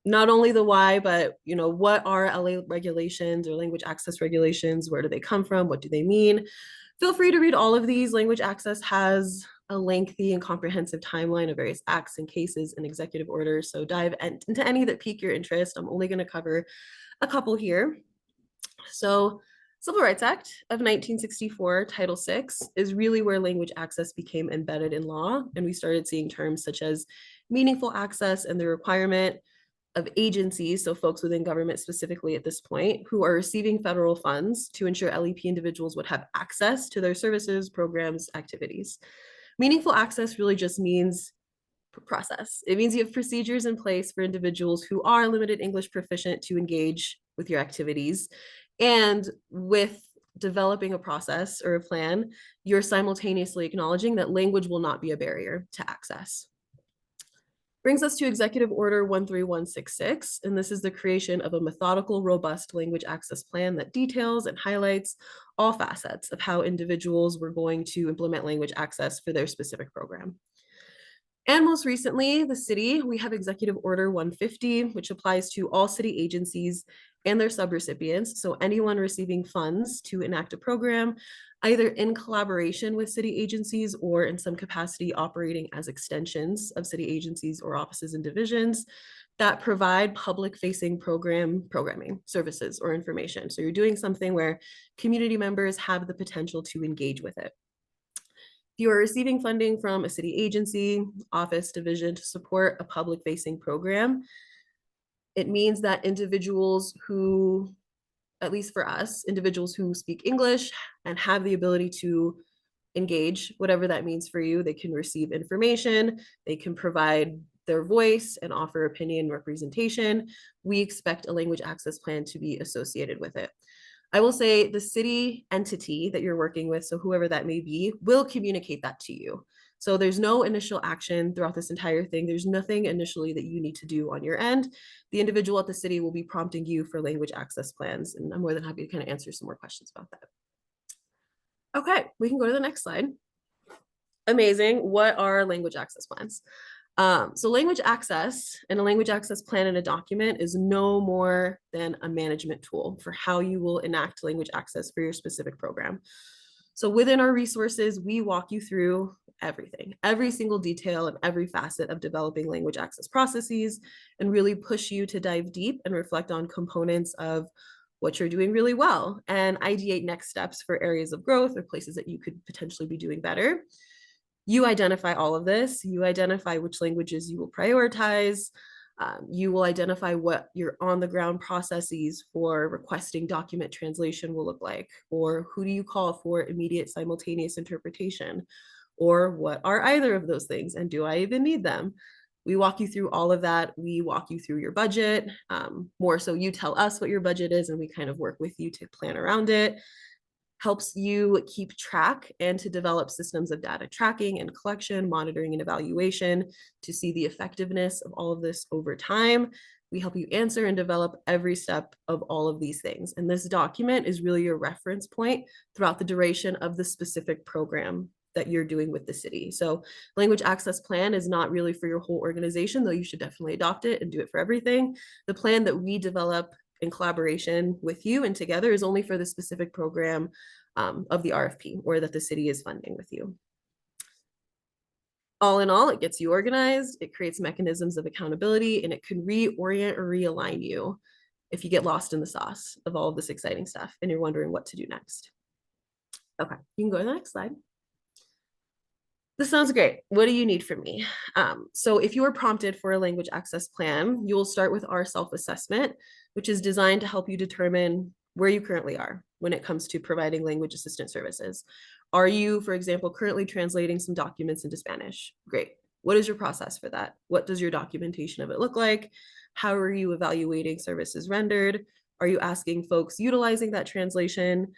Not only the why, but what are LA regulations or language access regulations? Where do they come from? What do they mean? Feel free to read all of these. Language access has a lengthy and comprehensive timeline of various acts and cases and executive orders. So dive into any that pique your interest. I'm only going to cover a couple here. So Civil Rights Act of 1964, Title VI, is really where language access became embedded in law. And we started seeing terms such as meaningful access and the requirement of agencies, so folks within government specifically at this point, who are receiving federal funds to ensure LEP individuals would have access to their services, programs, activities. Meaningful access really just means process. It means you have procedures in place for individuals who are limited English proficient to engage with your activities. And with developing a process or a plan, you're simultaneously acknowledging that language will not be a barrier to access. Brings us to Executive Order 13166, and this is the creation of a methodical, robust language access plan that details and highlights all facets of how individuals were going to implement language access for their specific program. And most recently, the city, we have Executive Order 150, which applies to all city agencies and their subrecipients. So anyone receiving funds to enact a program, either in collaboration with city agencies or in some capacity operating as extensions of city agencies or offices and divisions that provide public-facing programming services or information. So you're doing something where community members have the potential to engage with it. If you are receiving funding from a city agency, office, division to support a public-facing program, it means that individuals who, at least for us, individuals who speak English and have the ability to engage, whatever that means for you, they can receive information, they can provide their voice and offer opinion representation. We expect a language access plan to be associated with it. I will say the city entity that you're working with, so whoever that may be, will communicate that to you. So there's no initial action throughout this entire thing. There's nothing initially that you need to do on your end. The individual at the city will be prompting you for language access plans, and I'm more than happy to kind of answer some more questions about that. Okay, we can go to the next slide. Amazing. What are language access plans? So language access and a language access plan in a document is no more than a management tool for how you will enact language access for your specific program. So within our resources, we walk you through everything, every single detail and every facet of developing language access processes, and really push you to dive deep and reflect on components of what you're doing really well and ideate next steps for areas of growth or places that you could potentially be doing better. You identify all of this. You identify which languages you will prioritize. You will identify what your on-the-ground processes for requesting document translation will look like, or who do you call for immediate simultaneous interpretation, or what are either of those things, and do I even need them? We walk you through all of that. We walk you through your budget. More so you tell us what your budget is, and we kind of work with you to plan around it. Helps you keep track and to develop systems of data tracking and collection, monitoring and evaluation to see the effectiveness of all of this over time. We help you answer and develop every step of all of these things. And this document is really your reference point throughout the duration of the specific program that you're doing with the city. So language access plan is not really for your whole organization, though you should definitely adopt it and do it for everything. The plan that we develop in collaboration with you and together is only for the specific program of the RFP or that the city is funding with you. All in all, it gets you organized, it creates mechanisms of accountability, and it can reorient or realign you if you get lost in the sauce of all of this exciting stuff and you're wondering what to do next. Okay, you can go to the next slide. This sounds great. What do you need from me? So if you are prompted for a language access plan, you will start with our self-assessment, which is designed to help you determine where you currently are when it comes to providing language assistance services. Are you, for example, currently translating some documents into Spanish? Great. What is your process for that? What does your documentation of it look like? How are you evaluating services rendered? Are you asking folks utilizing that translation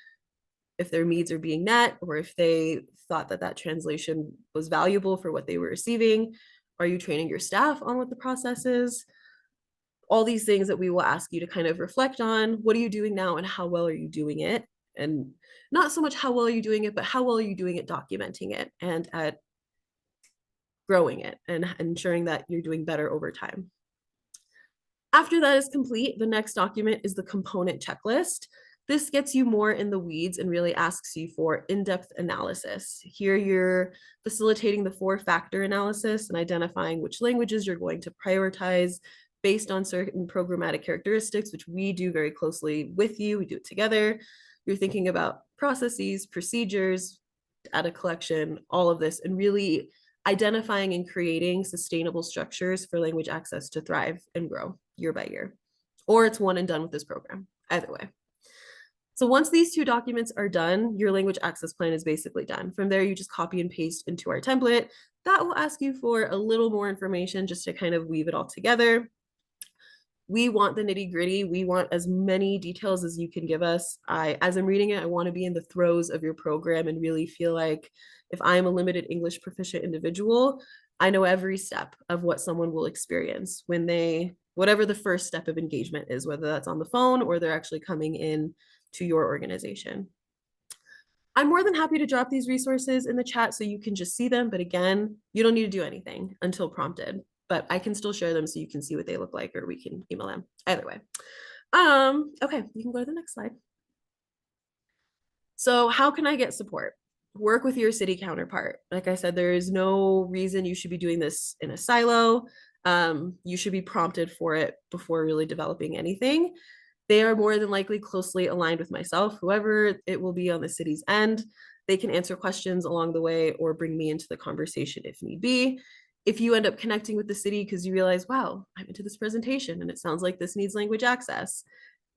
if their needs are being met, or if they thought that that translation was valuable for what they were receiving? Are you training your staff on what the process is? All these things that we will ask you to kind of reflect on. What are you doing now and how well are you doing it? And not so much how well are you doing it, but how well are you doing it documenting it and at growing it and ensuring that you're doing better over time. After that is complete, the next document is the component checklist. This gets you more in the weeds and really asks you for in-depth analysis. Here you're facilitating the 4-factor analysis and identifying which languages you're going to prioritize based on certain programmatic characteristics, which we do very closely with you. We do it together. You're thinking about processes, procedures, data collection, all of this, and really identifying and creating sustainable structures for language access to thrive and grow year by year. Or it's one and done with this program, either way. So once these 2 documents are done, your language access plan is basically done. From there, you just copy and paste into our template. That will ask you for a little more information just to kind of weave it all together. We want the nitty gritty. We want as many details as you can give us. As I'm reading it, I want to be in the throes of your program and really feel like if I'm a limited English proficient individual, I know every step of what someone will experience when they, whatever the first step of engagement is, whether that's on the phone or they're actually coming in to your organization. I'm more than happy to drop these resources in the chat so you can just see them. But again, you don't need to do anything until prompted, but I can still share them so you can see what they look like, or we can email them. Either way. Okay, you can go to the next slide. So how can I get support? Work with your city counterpart. Like I said, there is no reason you should be doing this in a silo. You should be prompted for it before really developing anything. They are more than likely closely aligned with myself, whoever it will be on the city's end. They can answer questions along the way or bring me into the conversation if need be. If you end up connecting with the city because you realize, wow, I'm into this presentation and it sounds like this needs language access,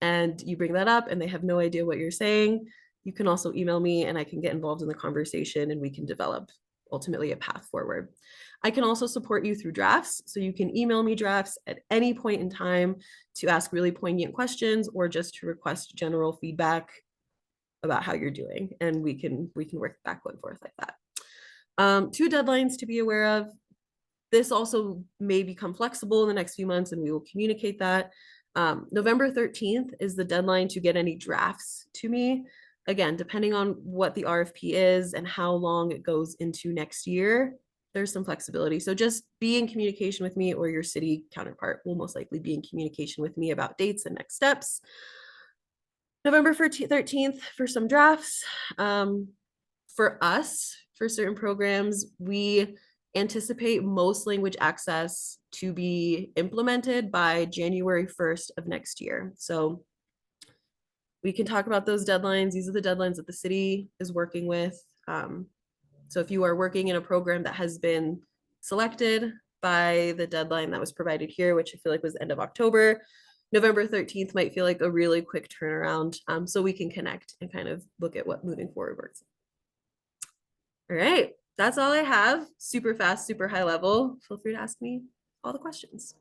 and you bring that up and they have no idea what you're saying, you can also email me and I can get involved in the conversation and we can develop ultimately a path forward. I can also support you through drafts. So you can email me drafts at any point in time to ask really poignant questions or just to request general feedback about how you're doing. And we can work back and forth like that. 2 deadlines to be aware of. This also may become flexible in the next few months and we will communicate that. November 13th is the deadline to get any drafts to me. Again, depending on what the RFP is and how long it goes into next year, there's some flexibility. So just be in communication with me, or your city counterpart will most likely be in communication with me about dates and next steps. November 13th for some drafts. For us, for certain programs, we anticipate most language access to be implemented by January 1st of next year. So we can talk about those deadlines. These are the deadlines that the city is working with. So if you are working in a program that has been selected by the deadline that was provided here, which I feel like was the end of October, November 13th might feel like a really quick turnaround. So we can connect and kind of look at what moving forward works. All right, that's all I have. Super fast, super high level. Feel free to ask me all the questions.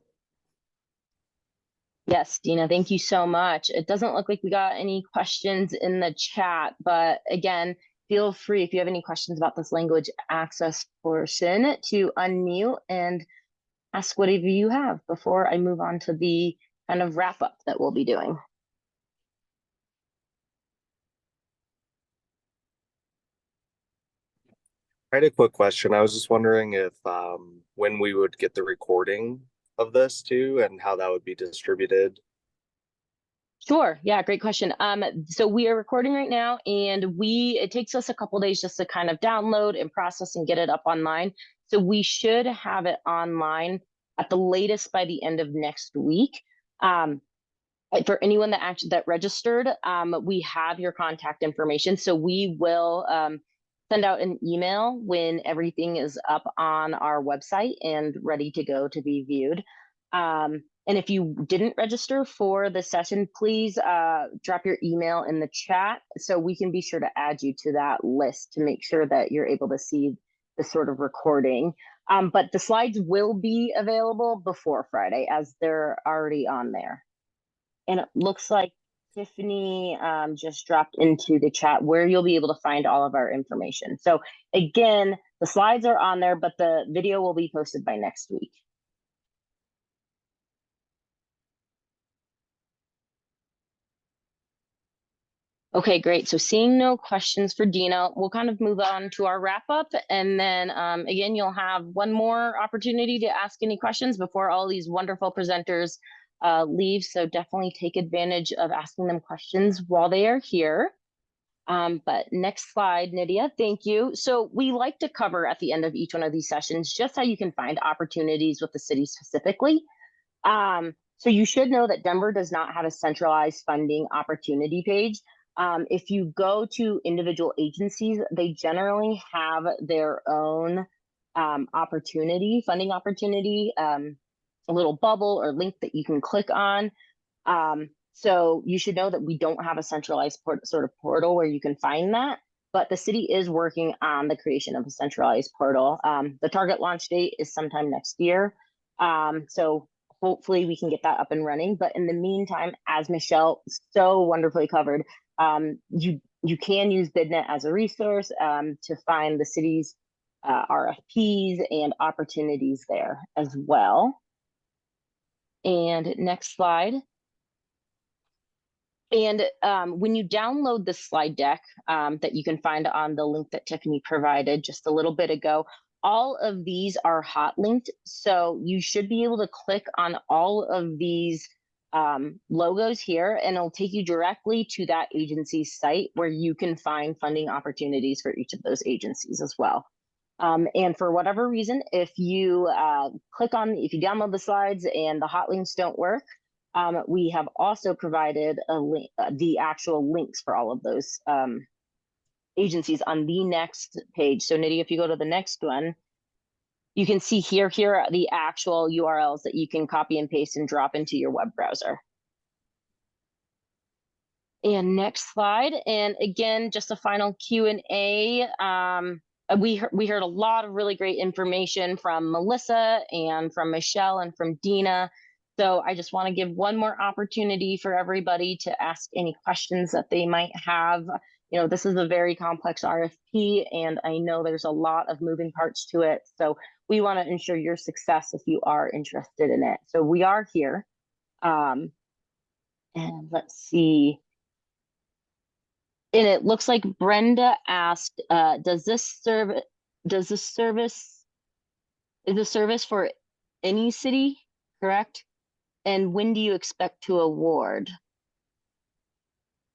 Yes, Dina, thank you so much. It doesn't look like we got any questions in the chat, but again, feel free if you have any questions about this language access portion to unmute and ask whatever you have before I move on to the kind of wrap up that we'll be doing. I had a quick question. I was just wondering if when we would get the recording of this too, and how that would be distributed. Sure. Yeah, great question. So we are recording right now, and it takes us a couple days just to kind of download and process and get it up online. So we should have it online at the latest by the end of next week. For anyone that registered, we have your contact information. So we will send out an email when everything is up on our website and ready to go to be viewed. And if you didn't register for the session, please drop your email in the chat so we can be sure to add you to that list to make sure that you're able to see the sort of recording. But the slides will be available before Friday, as they're already on there. And it looks like Tiffany just dropped into the chat where you'll be able to find all of our information. So again, the slides are on there, but the video will be posted by next week. Okay, great. So seeing no questions for Dina, we'll kind of move on to our wrap up. And then again, you'll have one more opportunity to ask any questions before all these wonderful presenters leave. So definitely take advantage of asking them questions while they are here. But next slide, Nydia, thank you. So we like to cover at the end of each one of these sessions just how you can find opportunities with the city specifically. So you should know that Denver does not have a centralized funding opportunity page. If you go to individual agencies, they generally have their own funding opportunity, a little bubble or link that you can click on. So you should know that we don't have a centralized sort of portal where you can find that, but the city is working on the creation of a centralized portal. The target launch date is sometime next year. So hopefully we can get that up and running. But in the meantime, as Michelle so wonderfully covered, you can use BidNet as a resource to find the city's RFPs and opportunities there as well. And next slide. And when you download the slide deck that you can find on the link that Tiffany provided just a little bit ago, all of these are hot linked. So you should be able to click on all of these logos here, and it'll take you directly to that agency's site where you can find funding opportunities for each of those agencies as well. And for whatever reason, if you if you download the slides and the hot links don't work, we have also provided a link, the actual links for all of those agencies on the next page. So Nydia, if you go to the next one, you can see here are the actual URLs that you can copy and paste and drop into your web browser. And next slide. And again, just a final Q&A. We heard a lot of really great information from Melissa and from Michelle and from Dina. So I just want to give one more opportunity for everybody to ask any questions that they might have. You know, this is a very complex RFP, and I know there's a lot of moving parts to it. So we want to ensure your success if you are interested in it. So we are here. And let's see. And it looks like Brenda asked, is this service for any city, correct? And when do you expect to award?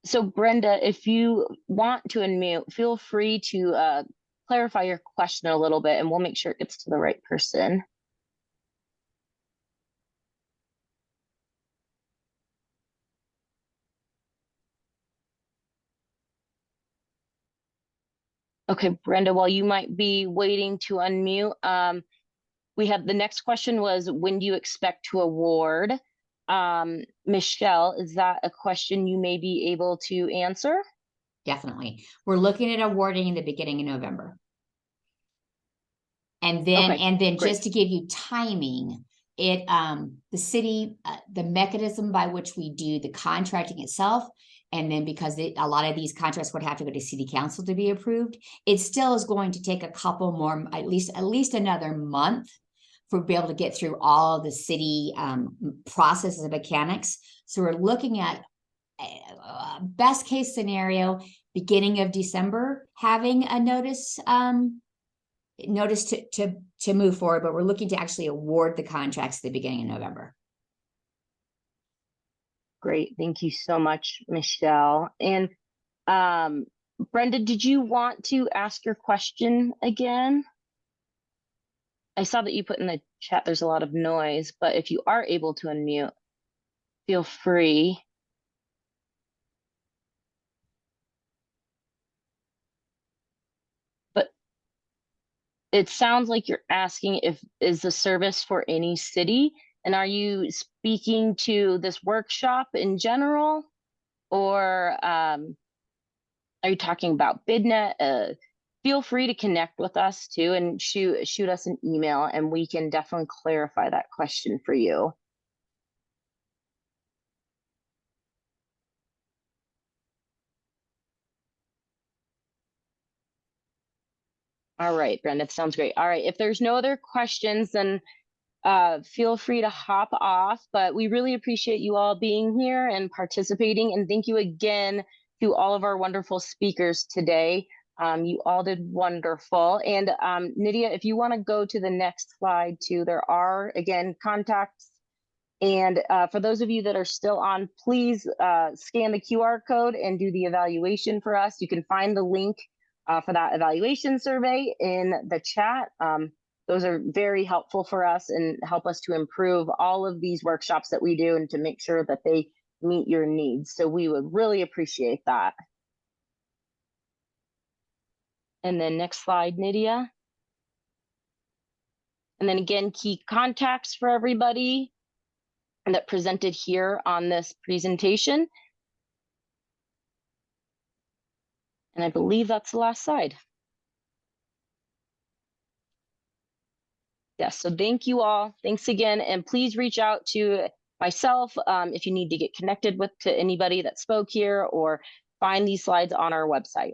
So Brenda, if you want to unmute, feel free to clarify your question a little bit, and we'll make sure it gets to the right person. Okay, Brenda, while you might be waiting to unmute, we have the next question was, when do you expect to award? Michelle, is that a question you may be able to answer? Definitely. We're looking at awarding in the beginning of November. And then, Okay, great. just to give you timing, the city, the mechanism by which we do the contracting itself, and then because a lot of these contracts would have to go to city council to be approved, it still is going to take a couple more, at least another month for be able to get through all of the city processes and mechanics. So we're looking at best case scenario, beginning of December, having a notice to move forward, but we're looking to actually award the contracts at the beginning of November. Great, thank you so much, Michelle. And Brenda, did you want to ask your question again? I saw that you put in the chat there's a lot of noise, but if you are able to unmute, feel free. But it sounds like you're asking is the service for any city? And are you speaking to this workshop in general? Or are you talking about BidNet? Feel free to connect with us too and shoot us an email, and we can definitely clarify that question for you. All right, Brenda, sounds great. All right, if there's no other questions, then feel free to hop off, but we really appreciate you all being here and participating, and thank you again to all of our wonderful speakers today. You all did wonderful. And Nydia, if you want to go to the next slide too, there are, again, contacts. And for those of you that are still on, please scan the QR code and do the evaluation for us. You can find the link for that evaluation survey in the chat. Those are very helpful for us and help us to improve all of these workshops that we do and to make sure that they meet your needs. So we would really appreciate that. And then next slide, Nydia. And then again, key contacts for everybody that presented here on this presentation. And I believe that's the last slide. Yes, so thank you all. Thanks again. And please reach out to myself if you need to get connected to anybody that spoke here or find these slides on our website.